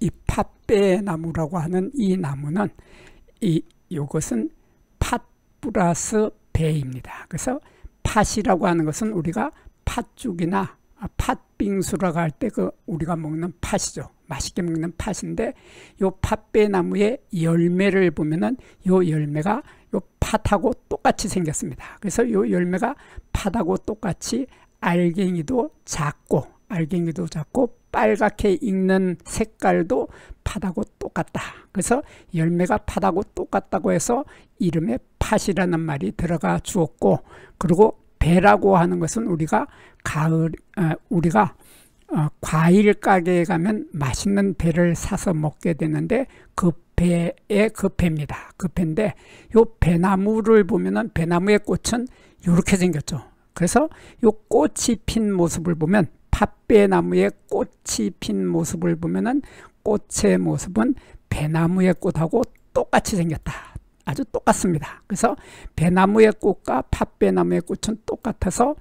이 팥배나무라고 하는 이 나무는 요것은 팥 플러스 배입니다. 그래서 팥이라고 하는 것은 우리가 팥죽이나 팥빙수라고 할 때 우리가 먹는 팥이죠. 맛있게 먹는 팥인데 요 팥배나무의 열매를 보면은 요 열매가 요 팥하고 똑같이 생겼습니다. 그래서 요 열매가 팥하고 똑같이 알갱이도 작고 빨갛게 익는 색깔도 팥하고 똑같다. 그래서 열매가 팥하고 똑같다고 해서 이름에 팥이라는 말이 들어가 주었고, 그리고 배라고 하는 것은 우리가 과일 가게에 가면 맛있는 배를 사서 먹게 되는데 그 배의 그 배입니다. 그 배인데 요 배나무를 보면은 배나무의 꽃은 이렇게 생겼죠. 그래서 요 꽃이 핀 모습을 보면 팥배나무의 꽃이 핀 모습을 보면은 꽃의 모습은 배나무의 꽃하고 똑같이 생겼다. 아주 똑같습니다. 그래서 배나무의 꽃과 팥배나무의 꽃은 똑같아서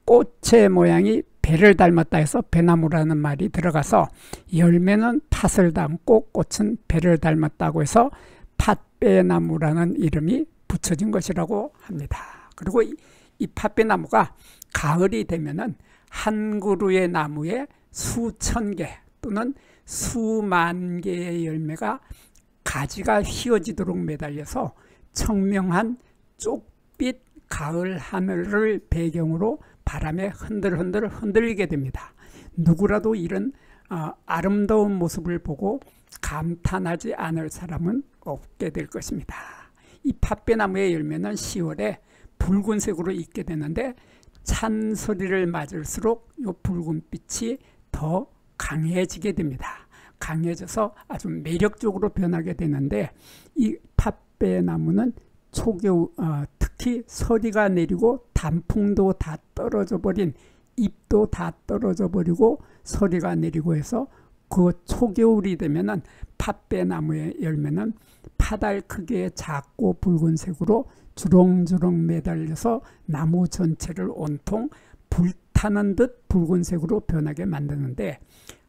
꽃의 모양이 배를 닮았다 해서 배나무라는 말이 들어가서 열매는 팥을 닮고 꽃은 배를 닮았다고 해서 팥배나무라는 이름이 붙여진 것이라고 합니다. 그리고 이 팥배나무가 가을이 되면은 한 그루의 나무에 수천 개 또는 수만 개의 열매가 가지가 휘어지도록 매달려서 청명한 쪽빛 가을 하늘을 배경으로 바람에 흔들흔들 흔들리게 됩니다. 누구라도 이런 아름다운 모습을 보고 감탄하지 않을 사람은 없게 될 것입니다. 이 팥배나무의 열매는 10월에 붉은색으로 익게 되는데 찬소리를 맞을수록 이 붉은빛이 더 강해지게 됩니다. 강해져서 아주 매력적으로 변하게 되는데 이 팥배나무는 초겨울 특히 서리가 내리고 단풍도 다 떨어져 버린 잎도 다 떨어져 버리고 서리가 내리고 해서 그 초겨울이 되면은 팥배나무의 열매는 팥알 크기의 작고 붉은색으로 주렁주렁 매달려서 나무 전체를 온통 불타는 듯 붉은색으로 변하게 만드는데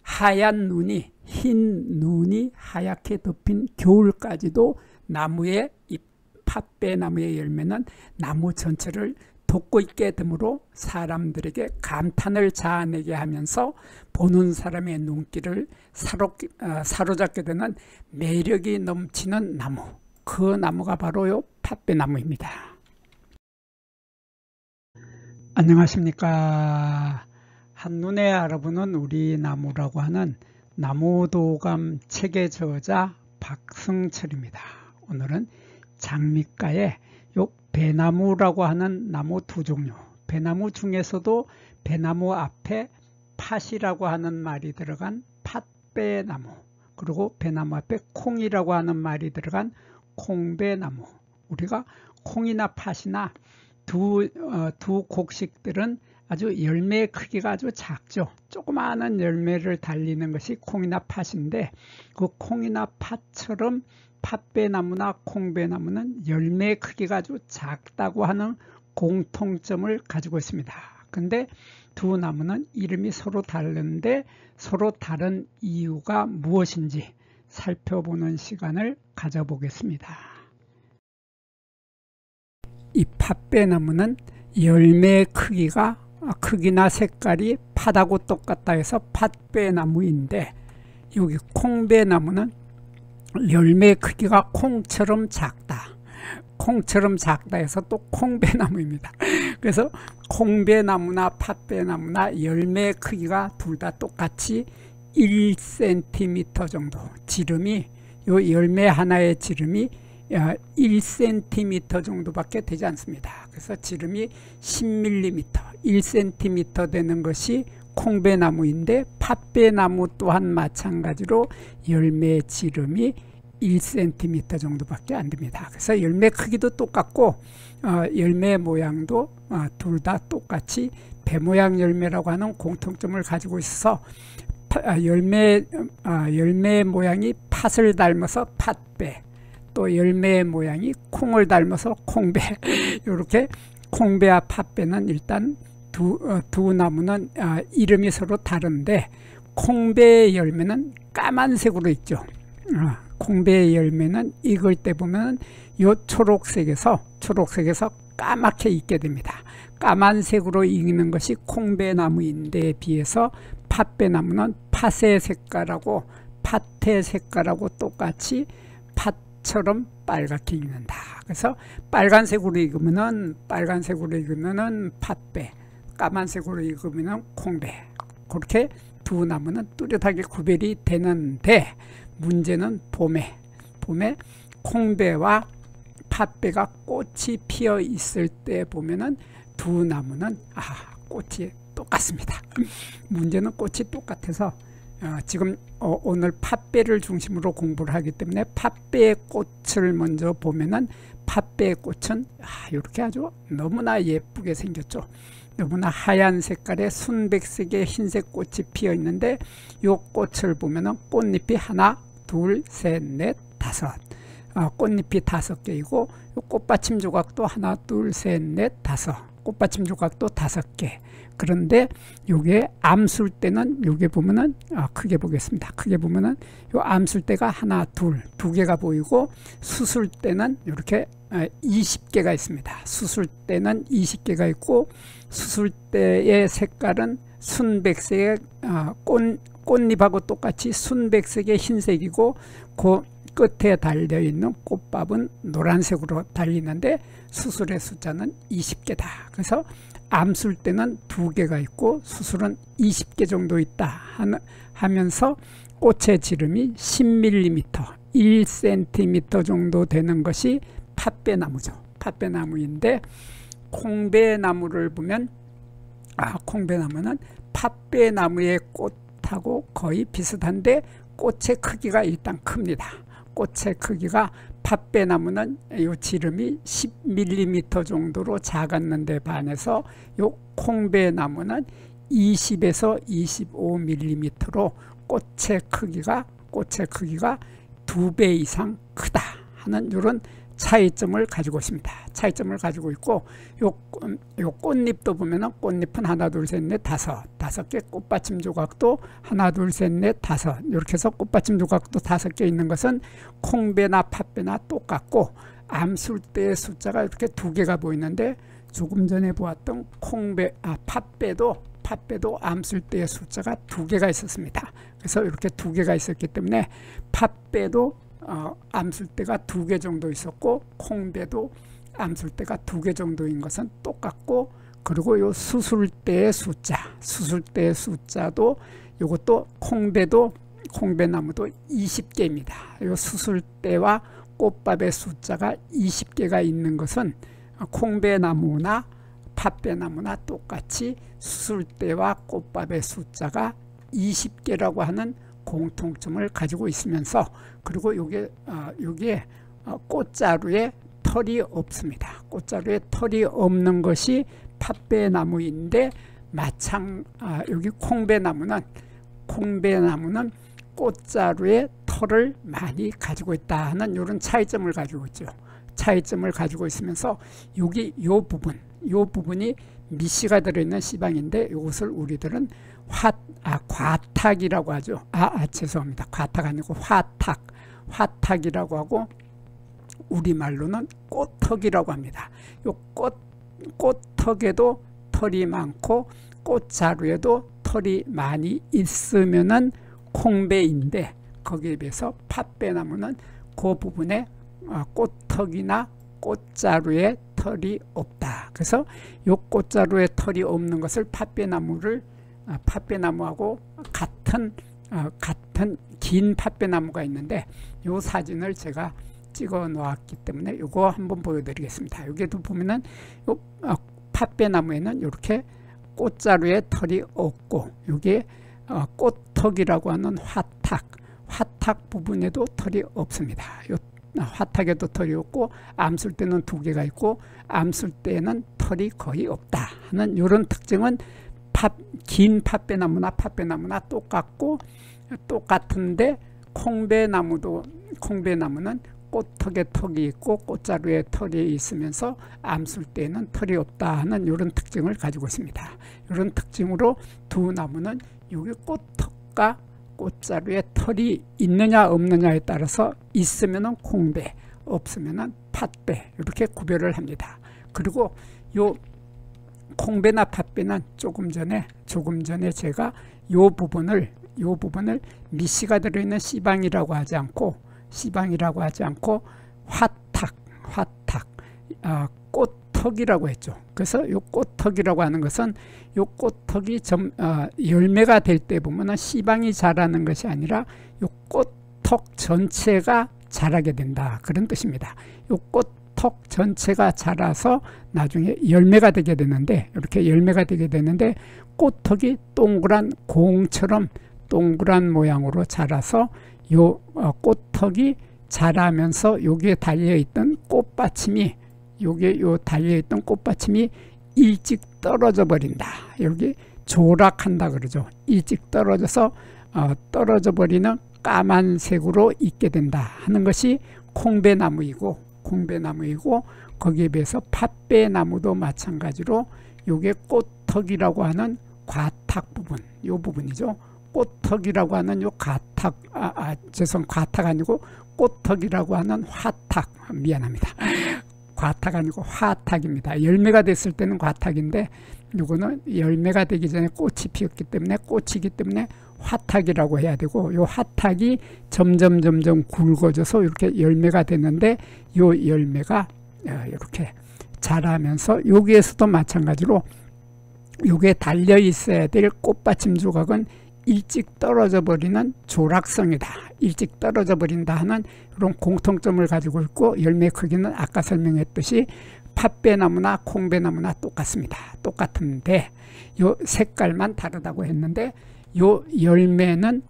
하얀 눈이 흰 눈이 하얗게 덮인 겨울까지도 나무의 이 팥배나무의 열매는 나무 전체를 덮고 있게 되므로 사람들에게 감탄을 자아내게 하면서 보는 사람의 눈길을 사로잡게 되는 매력이 넘치는 나무, 그 나무가 바로 요 팥배나무입니다. 안녕하십니까. 한눈에 알아보는 우리 나무라고 하는 나무도감 책의 저자 박승철입니다. 오늘은 장미가에 요 배나무라고 하는 나무 두 종류, 배나무 중에서도 배나무 앞에 팥이라고 하는 말이 들어간 팥배나무, 그리고 배나무 앞에 콩이라고 하는 말이 들어간 콩배나무. 우리가 콩이나 팥이나 두 곡식들은 아주 열매의 크기가 아주 작죠. 조그마한 열매를 달리는 것이 콩이나 팥인데 그 콩이나 팥처럼 팥배나무나 콩배나무는 열매의 크기가 아주 작다고 하는 공통점을 가지고 있습니다. 근데 두 나무는 이름이 서로 다른데 서로 다른 이유가 무엇인지 살펴보는 시간을 가져보겠습니다. 이 팥배나무는 열매의 크기나 색깔이 팥하고 똑같다 해서 팥배나무인데 여기 콩배나무는 열매의 크기가 콩처럼 작다. 콩처럼 작다 해서 또 콩배나무입니다. 그래서 콩배나무나 팥배나무나 열매의 크기가 둘 다 똑같이 1cm 정도, 지름이 요 열매 하나의 지름이 1cm 정도밖에 되지 않습니다. 그래서 지름이 10mm, 1cm 되는 것이 콩배나무인데 팥배나무 또한 마찬가지로 열매 지름이 1cm 정도밖에 안 됩니다. 그래서 열매 크기도 똑같고 열매 모양도 둘 다 똑같이 배 모양 열매라고 하는 공통점을 가지고 있어서 열매 모양이 팥을 닮아서 팥배, 또 열매의 모양이 콩을 닮아서 콩배, 이렇게 콩배와 팥배는 일단 두 나무는 이름이 서로 다른데 콩배의 열매는 까만색으로 있죠. 콩배의 열매는 익을 때 보면 요 초록색에서 까맣게 익게 됩니다. 까만색으로 익는 것이 콩배나무인데 비해서 팥배나무는 팥의 색깔하고 팥의 색깔하고 똑같이 팥처럼 빨갛게 익는다. 그래서 빨간색으로 익으면은 팥배, 까만색으로 익으면은 콩배. 그렇게 두 나무는 뚜렷하게 구별이 되는데 문제는 봄에 콩배와 팥배가 꽃이 피어 있을 때 보면은 두 나무는 꽃이 똑같습니다. 문제는 꽃이 똑같아서 지금 오늘 팥배를 중심으로 공부를 하기 때문에 팥배의 꽃을 먼저 보면은 팥배의 꽃은 이렇게 아주 너무나 예쁘게 생겼죠. 너무나 하얀 색깔의 순백색의 흰색 꽃이 피어 있는데 이 꽃을 보면은 꽃잎이 하나, 둘, 셋, 넷, 다섯. 꽃잎이 5개이고 꽃받침 조각도 하나, 둘, 셋, 넷, 다섯. 꽃받침 조각도 5개. 그런데 요게 암술 때는 요게 보면은 크게 보겠습니다. 크게 보면은 요 암술 때가 하나, 둘, 2개가 보이고 수술 때는 이렇게 20개가 있습니다. 수술 때는 20개가 있고 수술 때의 색깔은 순백색의 꽃잎하고 똑같이 순백색의 흰색이고 그 끝에 달려있는 꽃밥은 노란색으로 달리는데 수술의 숫자는 20개다. 그래서 암술 때는 2개가 있고 수술은 20개 정도 있다 하면서 꽃의 지름이 10mm, 1cm 정도 되는 것이 팥배나무죠. 팥배나무인데 콩배나무를 보면 콩배나무는 팥배나무의 꽃하고 거의 비슷한데 꽃의 크기가 일단 큽니다. 꽃의 크기가 팥배나무는 이 지름이 10mm 정도로 작았는데 반해서 이 콩배나무는 20에서 25mm로 꽃의 크기가 2배 이상 크다 하는 이런 차이점을 가지고 있습니다. 차이점을 가지고 있고 요 꽃잎도 보면은 꽃잎은 하나, 둘, 셋, 넷, 다섯 개, 꽃받침 조각도 하나, 둘, 셋, 넷, 다섯. 이렇게 해서 꽃받침 조각도 5개 있는 것은 콩배나 팥배나 똑같고 암술 때의 숫자가 이렇게 2개가 보이는데 조금 전에 보았던 팥배도 암술 때의 숫자가 2개가 있었습니다. 그래서 이렇게 2개가 있었기 때문에 팥배도 암술 때가 2개 정도 있었고 콩배도 암술 때가 2개 정도인 것은 똑같고 그리고 요 수술 때의 숫자도 요것도 콩배나무도 20개입니다. 요 수술 때와 꽃밥의 숫자가 20개가 있는 것은 콩배나무나 팥배나무나 똑같이 수술 때와 꽃밥의 숫자가 20개라고 하는 공통점을 가지고 있으면서 그리고 요게 꽃자루에 털이 없습니다. 꽃자루에 털이 없는 것이 팥배나무인데 여기 콩배나무는 꽃자루에 털을 많이 가지고 있다 하는 이런 차이점을 가지고 있죠. 차이점을 가지고 있으면서 요 부분이 미씨가 들어있는 씨방인데 이것을 우리들은 과탁이라고 하죠. 죄송합니다. 과탁 아니고 화탁이라고 하고 우리말로는 꽃턱이라고 합니다. 요 꽃턱에도 털이 많고 꽃자루에도 털이 많이 있으면은 콩배인데 거기에 비해서 팥배나무는 그 부분에 꽃턱이나 꽃자루에 털이 없다. 그래서 요 꽃자루에 털이 없는 것을 팥배나무하고 같은 긴 팥배나무가 있는데 요 사진을 제가 찍어 놓았기 때문에 이거 한번 보여드리겠습니다. 여기도 보면은 요 팥배나무에는 이렇게 꽃자루에 털이 없고 여기에 꽃턱이라고 하는 화탁 부분에도 털이 없습니다. 요 화탁에도 털이 없고 암술 때는 2개가 있고 암술 때는 털이 거의 없다 하는 이런 특징은 긴 팥배나무나 똑같은데 콩배나무는 꽃턱에 턱이 있고 꽃자루에 털이 있으면서 암술 때는 털이 없다 하는 이런 특징을 가지고 있습니다. 이런 특징으로 두 나무는 여기 꽃과 꽃자루에 털이 있느냐 없느냐에 따라서 있으면은 콩배, 없으면은 팥배 이렇게 구별을 합니다. 그리고 요 콩배나 팥배는 조금 전에 제가 요 부분을 미씨가 들어있는 씨방이라고 하지 않고 화탁, 꽃턱이라고 했죠. 그래서 요 꽃턱이라고 하는 것은 요 꽃턱이 열매가 될 때 보면은 씨방이 자라는 것이 아니라 요 꽃턱 전체가 자라게 된다, 그런 뜻입니다. 요 꽃턱 전체가 자라서 나중에 열매가 되게 되는데, 이렇게 열매가 되게 되는데 꽃턱이 동그란 공처럼 동그란 모양으로 자라서 요 꽃턱이 자라면서 여기에 달려있던 꽃받침이 달려있던 꽃받침이 일찍 떨어져 버린다. 여기 조락한다 그러죠. 일찍 떨어져서 떨어져 버리는 까만색으로 있게 된다 하는 것이 콩배나무이고 거기에 비해서 팥배나무도 마찬가지로 요게 꽃턱이라고 하는 과탁 부분, 요 부분이죠. 꽃턱이라고 하는 요 과탁 아니고 꽃턱이라고 하는 화탁, 미안합니다. 과탁 아니고 화탁입니다. 열매가 됐을 때는 과탁인데 요거는 열매가 되기 전에 꽃이 피었기 때문에 꽃이기 때문에 화탁이라고 해야 되고, 요 화탁이 점점 굵어져서 이렇게 열매가 되는데 요 열매가 이렇게 자라면서 여기에서도 마찬가지로 요게 달려 있어야 될 꽃받침 조각은 일찍 떨어져 버리는 조락성이다, 일찍 떨어져 버린다 하는 이런 공통점을 가지고 있고, 열매 크기는 아까 설명했듯이 팥배나무나 콩배나무나 똑같습니다. 똑같은데 요 색깔만 다르다고 했는데, 요 열매는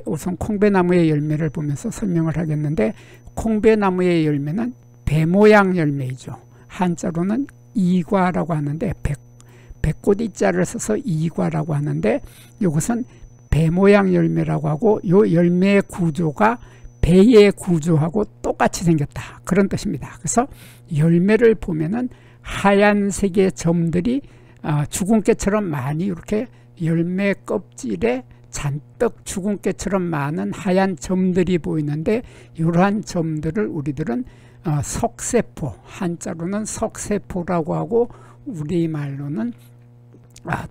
우선 콩배나무의 열매를 보면서 설명을 하겠는데, 콩배나무의 열매는 배 모양 열매이죠. 한자로는 이과라고 하는데, 백꽃 이자를 써서 이과라고 하는데, 이것은 배 모양 열매라고 하고, 요 열매의 구조가 배의 구조하고 똑같이 생겼다, 그런 뜻입니다. 그래서 열매를 보면은 하얀색의 점들이 주근깨처럼 많이 이렇게 열매 껍질에 잔뜩 주근깨처럼 많은 하얀 점들이 보이는데, 이러한 점들을 우리들은 석세포, 한자로는 석세포라고 하고 우리말로는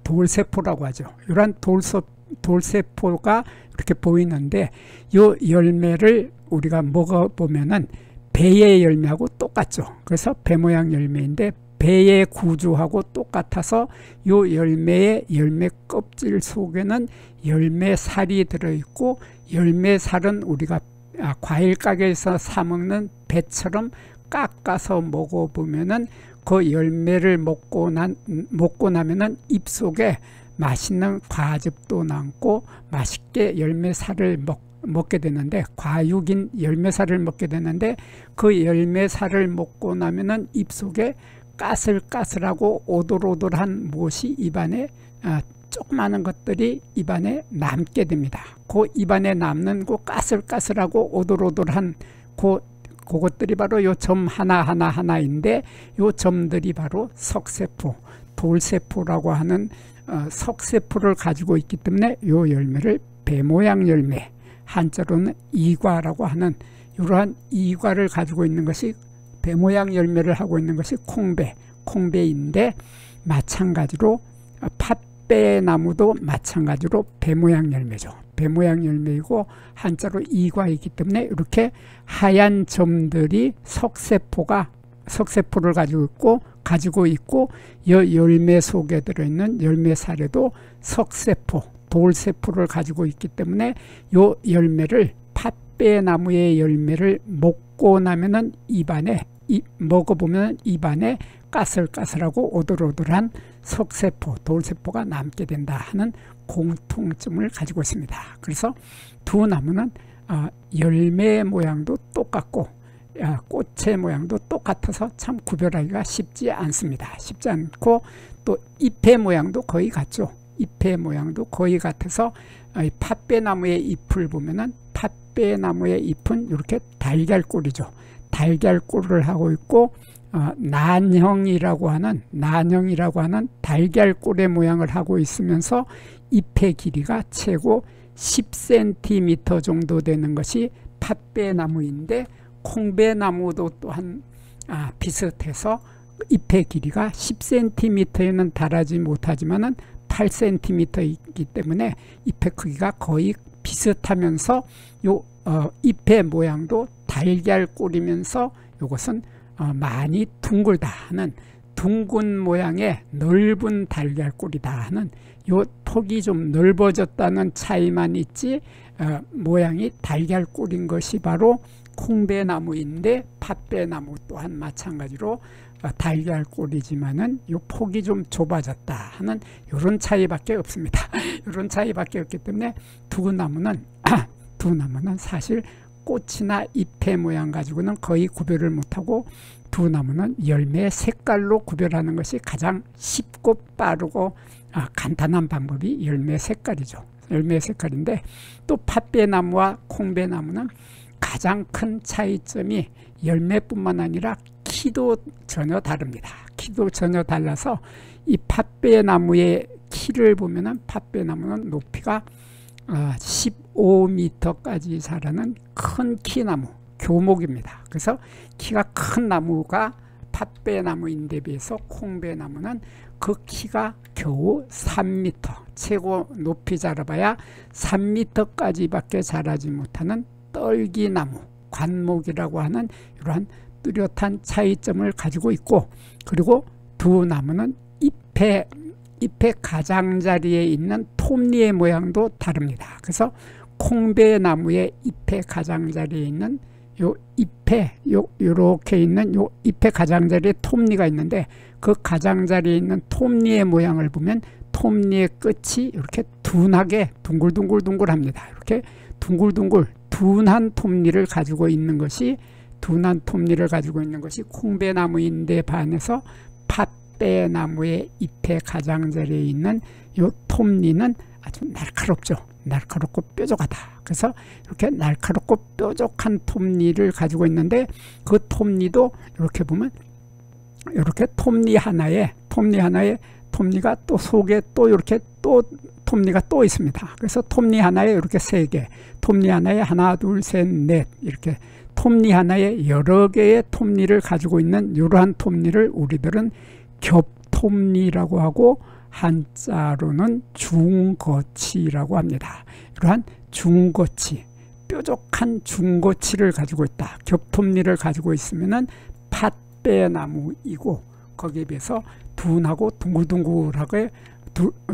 돌세포라고 하죠. 이러한 돌세포가 이렇게 보이는데, 요 열매를 우리가 먹어보면은 배의 열매하고 똑같죠. 그래서 배 모양 열매인데 배의 구조하고 똑같아서 요 열매의 열매 껍질 속에는 열매살이 들어있고, 열매살은 우리가 과일 가게에서 사 먹는 배처럼 깎아서 먹어보면은 그 열매를 먹고 나면은 입속에 맛있는 과즙도 남고 맛있게 열매살을 먹게 되는데, 과육인 열매살을 먹게 되는데, 그 열매살을 먹고 나면은 입속에 까슬까슬하고 오돌오돌한 무엇이 입안에 조그마한 것들이 입안에 남게 됩니다. 그 입안에 남는 그 까슬까슬하고 오돌오돌한 그것들이 바로 요 점 하나인데, 요 점들이 바로 석세포, 돌세포라고 하는 석세포를 가지고 있기 때문에 요 열매를 배모양 열매, 한자로는 이과라고 하는 이러한 이과를 가지고 있는 것이, 배모양 열매를 하고 있는 것이 콩배인데, 마찬가지로 팥배나무도 마찬가지로 배모양 열매죠. 배모양 열매이고 한자로 이과이기 때문에 이렇게 하얀 점들이 석세포를 가지고 있고 열매 속에 들어있는 열매살에도 석세포, 돌세포를 가지고 있기 때문에 요 열매를, 팥배나무의 열매를 먹고 나면은 먹어보면 입안에 까슬까슬하고 오돌오돌한 석세포, 돌세포가 남게 된다 하는 공통점을 가지고 있습니다. 그래서 두 나무는 열매 모양도 똑같고 꽃의 모양도 똑같아서 참 구별하기가 쉽지 않습니다. 쉽지 않고, 또 잎의 모양도 거의 같죠. 잎의 모양도 거의 같아서 팥배나무의 잎을 보면은 팥배나무의 잎은 이렇게 달걀꼴이죠. 달걀꼴을 하고 있고, 난형이라고 하는 달걀꼴의 모양을 하고 있으면서 잎의 길이가 최고 10cm 정도 되는 것이 팥배나무인데, 콩배나무도 또한 비슷해서 잎의 길이가 10cm에는 달하지 못하지만은 8cm이기 때문에 잎의 크기가 거의 비슷하면서 요 잎의 모양도 달걀꼴이면서 이것은 많이 둥글다 하는, 둥근 모양의 넓은 달걀꼴이다 하는, 요 톡이 좀 넓어졌다는 차이만 있지 모양이 달걀꼴인 것이 바로 콩배나무인데, 팥배나무 또한 마찬가지로 달걀꼴이지만은 요 폭이 좀 좁아졌다 하는 이런 차이밖에 없습니다. 이런 차이밖에 없기 때문에 두 나무는 사실 꽃이나 잎의 모양 가지고는 거의 구별을 못하고, 두 나무는 열매 색깔로 구별하는 것이 가장 쉽고 빠르고 간단한 방법이 열매 색깔이죠. 열매 색깔인데, 또 팥배나무와 콩배나무는 가장 큰 차이점이 열매뿐만 아니라 키도 전혀 다릅니다. 키도 전혀 달라서 이 팥배나무의 키를 보면은, 팥배나무는 높이가 15m까지 자라는 큰 키나무, 교목입니다. 그래서 키가 큰 나무가 팥배나무인데 비해서 콩배나무는 그 키가 겨우 3m, 최고 높이 자라봐야 3m까지 밖에 자라지 못하는 떨기나무, 관목이라고 하는 이러한 뚜렷한 차이점을 가지고 있고, 그리고 두 나무는 잎의 가장자리에 있는 톱니의 모양도 다릅니다. 그래서 콩배나무의 잎의 가장자리에 있는 요렇게 있는 요 잎의 가장자리에 톱니가 있는데, 그 가장자리에 있는 톱니의 모양을 보면 톱니의 끝이 이렇게 둔하게 둥글둥글둥글합니다. 이렇게 둥글둥글 둔한 톱니를 가지고 있는 것이 콩배나무인데 반해서 팥배나무의 잎의 가장자리에 있는 요 톱니는 아주 날카롭죠. 날카롭고 뾰족하다. 그래서 이렇게 날카롭고 뾰족한 톱니를 가지고 있는데, 그 톱니도 이렇게 보면 이렇게 톱니 하나에 톱니가 또 속에 또 이렇게 또 톱니가 또 있습니다. 그래서 톱니 하나에 이렇게 3개, 톱니 하나에 하나, 둘, 셋, 넷, 이렇게 톱니 하나에 여러 개의 톱니를 가지고 있는 이러한 톱니를 우리들은 겹톱니라고 하고, 한자로는 중거치라고 합니다. 이러한 중거치, 뾰족한 중거치를 가지고 있다. 겹톱니를 가지고 있으면은 팥배나무이고, 거기에 비해서 둔하고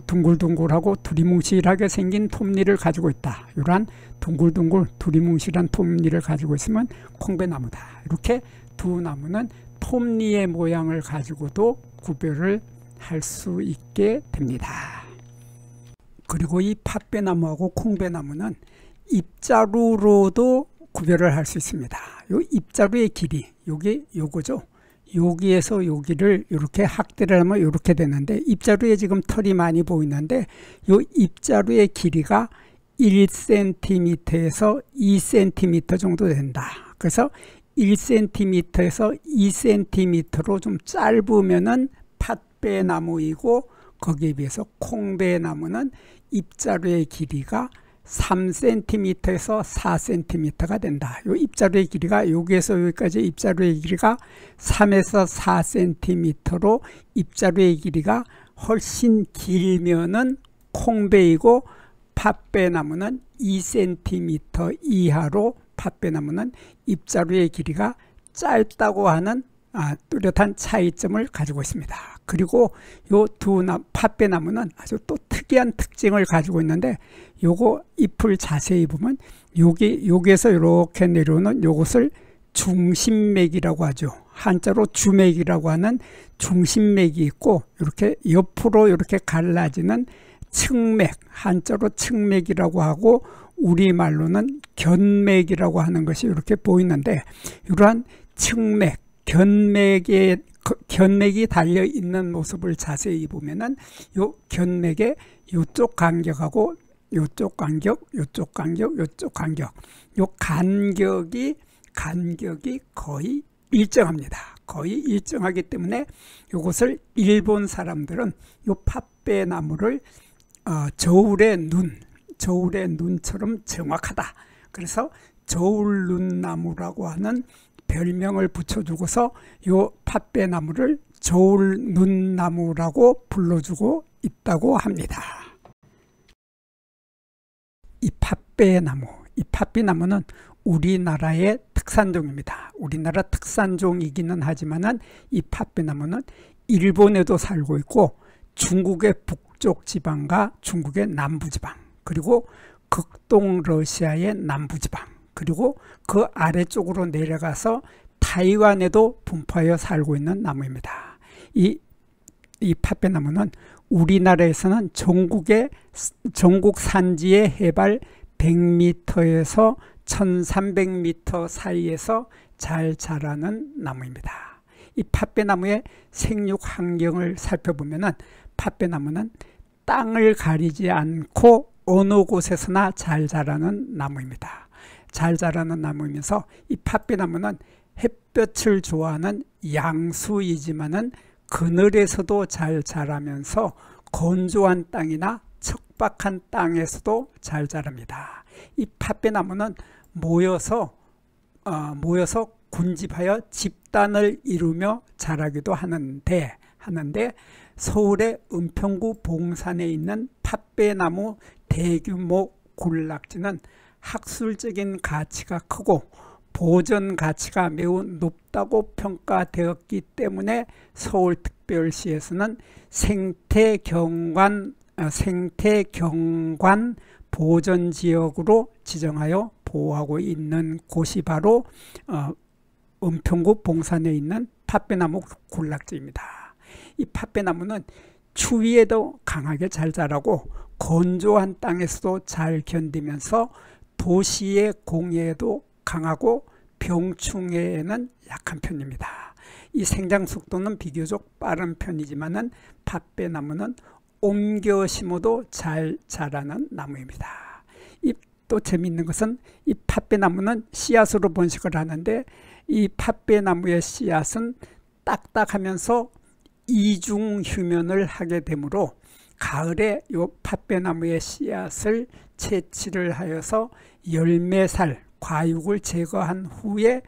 둥글둥글하고 두리뭉실하게 생긴 톱니를 가지고 있다. 이러한 둥글둥글 두리뭉실한 톱니를 가지고 있으면 콩배나무다. 이렇게 두 나무는 톱니의 모양을 가지고도 구별을 할 수 있게 됩니다. 그리고 이 팥배나무하고 콩배나무는 입자루로도 구별을 할 수 있습니다. 요 입자루의 길이, 요거죠. 여기에서 여기를 이렇게 확대를 하면 이렇게 되는데, 입자루에 지금 털이 많이 보이는데, 요 입자루의 길이가 1cm에서 2cm 정도 된다. 그래서 1cm에서 2cm로 좀 짧으면은 팥배나무이고, 거기에 비해서 콩배나무는 입자루의 길이가 3cm에서 4cm가 된다. 이 입자루의 길이가 여기에서 여기까지 입자루의 길이가 3에서 4cm로 입자루의 길이가 훨씬 길면은 콩배이고, 팥배나무는 2cm 이하로 팥배나무는 입자루의 길이가 짧다고 하는 뚜렷한 차이점을 가지고 있습니다. 그리고 요 팥배나무는 아주 또 특이한 특징을 가지고 있는데, 요거 잎을 자세히 보면 여기에서 이렇게 내려오는 요것을 중심맥이라고 하죠. 한자로 주맥이라고 하는 중심맥이 있고, 이렇게 옆으로 이렇게 갈라지는 측맥, 한자로 측맥이라고 하고, 우리말로는 견맥이라고 하는 것이 이렇게 보이는데, 이러한 측맥, 견맥이 달려 있는 모습을 자세히 보면은 요 견맥의 요쪽 간격하고 요쪽 간격, 요쪽 간격, 요쪽 간격, 요 간격이 거의 일정합니다. 거의 일정하기 때문에 요것을 일본 사람들은 요 팥배나무를 저울의 눈처럼 정확하다. 그래서 저울눈나무라고 하는 별명을 붙여주고서 요 팥배나무를 저울눈나무라고 불러주고 있다고 합니다. 이 팥배나무는 우리나라의 특산종입니다. 우리나라 특산종이기는 하지만은 이 팥배나무는 일본에도 살고 있고 중국의 북쪽 지방과 중국의 남부 지방, 그리고 극동 러시아의 남부 지방, 그리고 그 아래쪽으로 내려가서 타이완에도 분포하여 살고 있는 나무입니다. 이 팥배나무는 우리나라에서는 전국 산지의 해발 100m에서 1300m 사이에서 잘 자라는 나무입니다. 이 팥배나무의 생육 환경을 살펴보면은 팥배나무는 땅을 가리지 않고 어느 곳에서나 잘 자라는 나무입니다. 잘 자라는 나무이면서 이 팥배나무는 햇볕을 좋아하는 양수이지만은 그늘에서도 잘 자라면서 건조한 땅이나 척박한 땅에서도 잘 자랍니다. 이 팥배나무는 모여서 군집하여 집단을 이루며 자라기도 하는데 서울의 은평구 봉산에 있는 팥배나무 대규모 군락지는 학술적인 가치가 크고 보존 가치가 매우 높다고 평가되었기 때문에 서울특별시에서는 생태경관 보전지역으로 지정하여 보호하고 있는 곳이 바로 은평구 봉산에 있는 팥배나무 군락지입니다. 이 팥배나무는 추위에도 강하게 잘 자라고 건조한 땅에서도 잘 견디면서 도시의 공해에도 강하고 병충해에는 약한 편입니다. 이 생장 속도는 비교적 빠른 편이지만은 팥배나무는 옮겨 심어도 잘 자라는 나무입니다. 또 재미있는 것은 이 팥배나무는 씨앗으로 번식을 하는데 이 팥배나무의 씨앗은 딱딱하면서 이중 휴면을 하게 되므로 가을에 이 팥배나무의 씨앗을 채취를 하여서 열매살 과육을 제거한 후에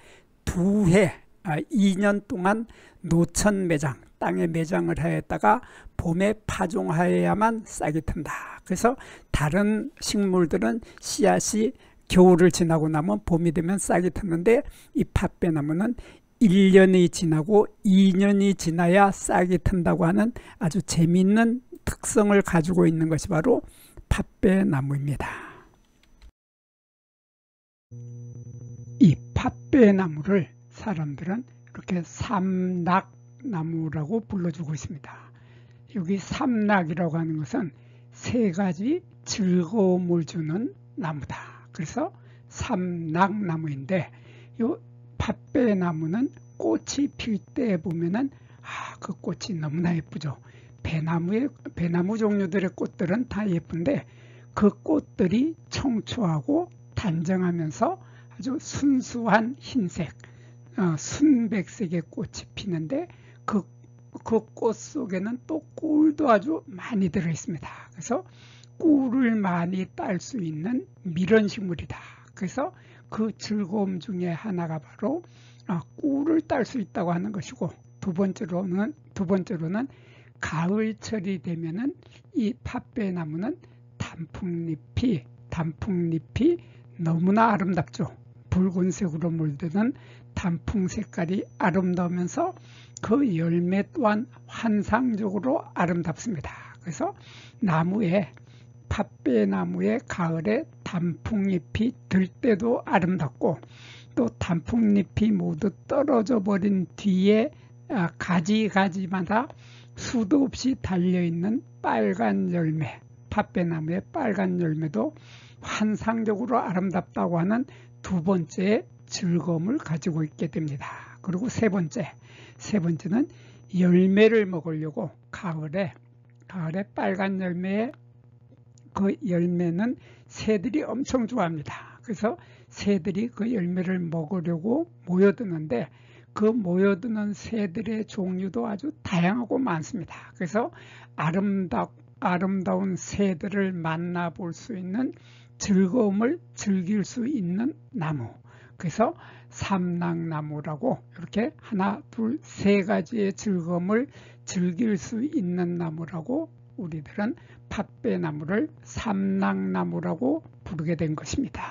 2년 동안 노천 매장, 땅에 매장을 하였다가 봄에 파종하여야만 싹이 튼다. 그래서 다른 식물들은 씨앗이 겨울을 지나고 나면 봄이 되면 싹이 트는데 이 팥배나무는 1년이 지나고 2년이 지나야 싹이 튼다고 하는 아주 재미있는 특성을 가지고 있는 것이 바로 팥배나무입니다. 이 팥배나무를 사람들은 이렇게 삼락나무라고 불러주고 있습니다. 여기 삼락이라고 하는 것은 세 가지 즐거움을 주는 나무다. 그래서 삼락나무인데 이 팥배나무는 꽃이 필 때 보면은 그 꽃이 너무나 예쁘죠. 배나무 종류들의 꽃들은 다 예쁜데 그 꽃들이 청초하고 단정하면서 아주 순수한 흰색, 순백색의 꽃이 피는데 그 꽃 속에는 또 꿀도 아주 많이 들어 있습니다. 그래서 꿀을 많이 딸 수 있는 밀원식물이다. 그래서 그 즐거움 중에 하나가 바로 꿀을 딸 수 있다고 하는 것이고, 두 번째로는 가을철이 되면은 이 팥배나무는 단풍잎이 너무나 아름답죠. 붉은색으로 물드는 단풍 색깔이 아름다우면서 그 열매 또한 환상적으로 아름답습니다. 그래서 팥배나무의 가을에 단풍잎이 들 때도 아름답고, 또 단풍잎이 모두 떨어져 버린 뒤에 가지마다 수도 없이 달려있는 빨간 열매, 팥배나무의 빨간 열매도 환상적으로 아름답다고 하는 두 번째의 즐거움을 가지고 있게 됩니다. 그리고 세 번째는 열매를 먹으려고 가을에 빨간 열매에 그 열매는 새들이 엄청 좋아합니다. 그래서 새들이 그 열매를 먹으려고 모여드는데 그 모여드는 새들의 종류도 아주 다양하고 많습니다. 그래서 아름다운 새들을 만나볼 수 있는 즐거움을 즐길 수 있는 나무. 그래서 삼락나무라고 이렇게 하나, 둘, 세 가지의 즐거움을 즐길 수 있는 나무라고 우리들은 팥배나무를 삼락나무라고 부르게 된 것입니다.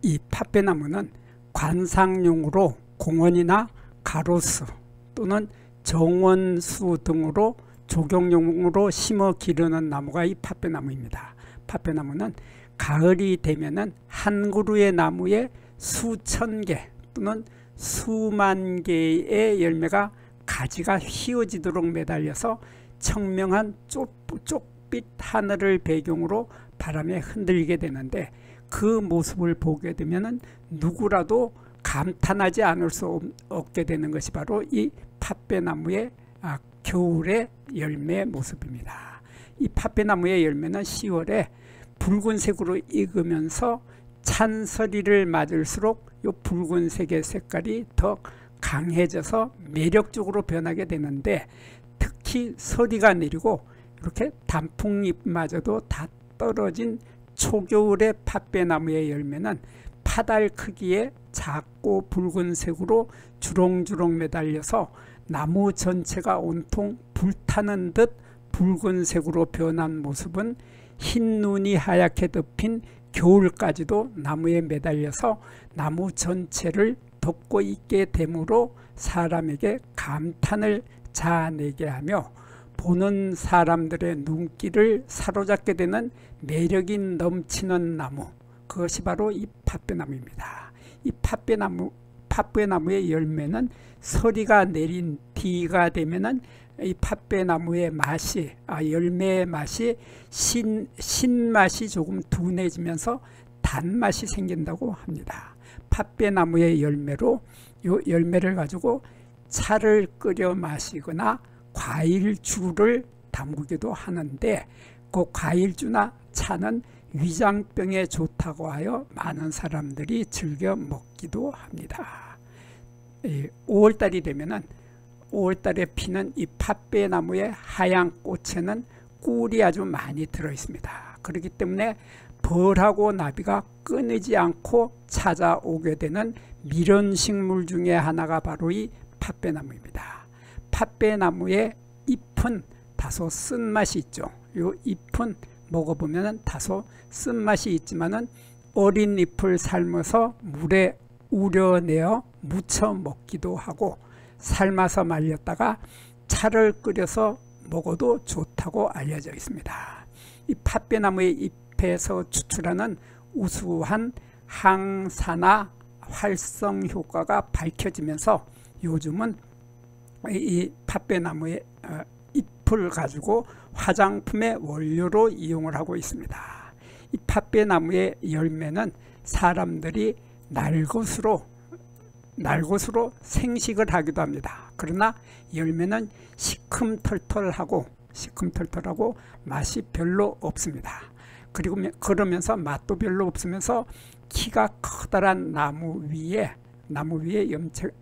이 팥배나무는 관상용으로 공원이나 가로수 또는 정원수 등으로 조경용으로 심어 기르는 나무가 이 팥배나무입니다. 팥배나무는 가을이 되면은 한 그루의 나무에 수천 개 또는 수만 개의 열매가 가지가 휘어지도록 매달려서 청명한 쪽빛 하늘을 배경으로 바람에 흔들리게 되는데, 그 모습을 보게 되면은 누구라도 감탄하지 않을 수 없게 되는 것이 바로 이 팥배나무의 겨울의 열매 모습입니다. 이 팥배나무의 열매는 10월에 붉은색으로 익으면서 찬서리를 맞을수록 이 붉은색의 색깔이 더 강해져서 매력적으로 변하게 되는데, 특히 서리가 내리고 이렇게 단풍잎마저도 다 떨어진 초겨울의 팥배나무의 열매는 파달 크기의 작고 붉은색으로 주렁주렁 매달려서 나무 전체가 온통 불타는 듯 붉은색으로 변한 모습은 흰 눈이 하얗게 덮인 겨울까지도 나무에 매달려서 나무 전체를 덮고 있게 되므로 사람에게 감탄을 자아내게 하며 보는 사람들의 눈길을 사로잡게 되는 매력이 넘치는 나무, 그것이 바로 이 팥배나무입니다. 이 팥배나무의 열매는 서리가 내린 뒤가 되면은 이 팥배나무의 맛이, 열매의 맛이 신맛이 조금 둔해지면서 단맛이 생긴다고 합니다. 팥배나무의 열매로 이 열매를 가지고 차를 끓여 마시거나 과일주를 담그기도 하는데, 그 과일주나 차는 위장병에 좋다고 하여 많은 사람들이 즐겨 먹기도 합니다. 5월달이 되면은 5월달에 피는 이 팥배나무의 하얀 꽃에는 꿀이 아주 많이 들어 있습니다. 그렇기 때문에 벌하고 나비가 끊이지 않고 찾아오게 되는 밀원식물 중에 하나가 바로 이 팥배나무입니다. 팥배나무의 잎은 다소 쓴맛이 있죠. 이 잎은 먹어보면 다소 쓴맛이 있지만은 어린 잎을 삶아서 물에 우려내어 무쳐 먹기도 하고, 삶아서 말렸다가 차를 끓여서 먹어도 좋다고 알려져 있습니다. 이 팥배나무의 잎에서 추출하는 우수한 항산화 활성 효과가 밝혀지면서 요즘은 이 팥배나무의 잎을 가지고 화장품의 원료로 이용을 하고 있습니다. 이 팥배나무의 열매는 사람들이 날것으로 생식을 하기도 합니다. 그러나 열매는 시큼털털하고 맛이 별로 없습니다. 그리고 그러면서 맛도 별로 없으면서 키가 커다란 나무 위에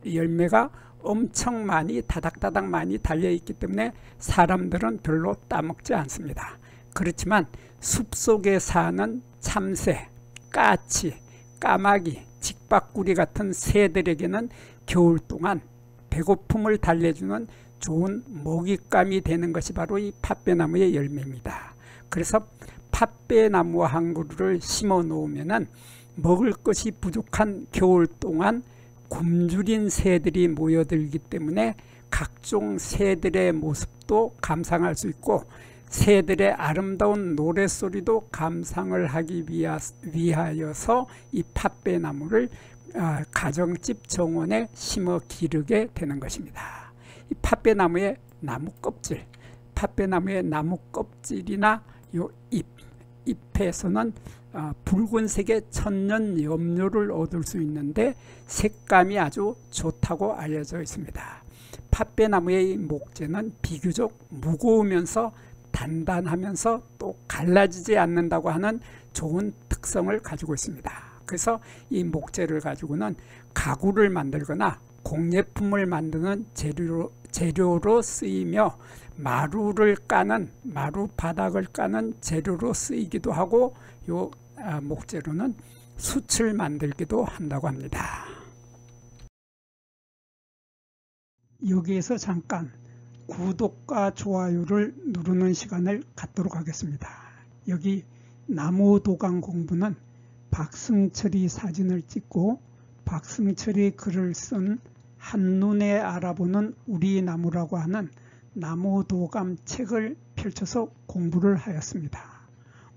열매가 엄청 많이 다닥다닥 많이 달려있기 때문에 사람들은 별로 따먹지 않습니다. 그렇지만 숲속에 사는 참새, 까치, 까마귀, 직박구리 같은 새들에게는 겨울 동안 배고픔을 달래주는 좋은 먹잇감이 되는 것이 바로 이 팥배나무의 열매입니다. 그래서 팥배나무 한 그루를 심어 놓으면은 먹을 것이 부족한 겨울 동안 굶주린 새들이 모여들기 때문에 각종 새들의 모습도 감상할 수 있고, 새들의 아름다운 노랫소리도 감상을 하기 위하여서 이 팥배나무를 가정집 정원에 심어 기르게 되는 것입니다. 이 팥배나무의 나무 껍질이나 요 잎에서는 붉은색의 천연 염료를 얻을 수 있는데 색감이 아주 좋다고 알려져 있습니다. 팥배나무의 목재는 비교적 무거우면서 단단하면서 또 갈라지지 않는다고 하는 좋은 특성을 가지고 있습니다. 그래서 이 목재를 가지고는 가구를 만들거나 공예품을 만드는 재료로 쓰이며 마루를 까는 마루 바닥을 까는 재료로 쓰이기도 하고 요 목재로는 숯을 만들기도 한다고 합니다. 여기에서 잠깐 구독과 좋아요를 누르는 시간을 갖도록 하겠습니다. 여기 나무도감 공부는 박승철이 사진을 찍고 박승철이 글을 쓴 한눈에 알아보는 우리 나무라고 하는 나무도감 책을 펼쳐서 공부를 하였습니다.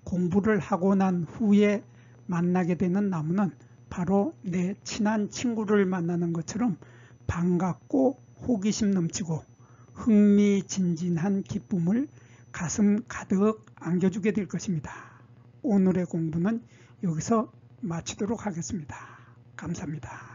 공부를 하고 난 후에 만나게 되는 나무는 바로 내 친한 친구를 만나는 것처럼 반갑고 호기심 넘치고 흥미진진한 기쁨을 가슴 가득 안겨주게 될 것입니다. 오늘의 공부는 여기서 마치도록 하겠습니다. 감사합니다.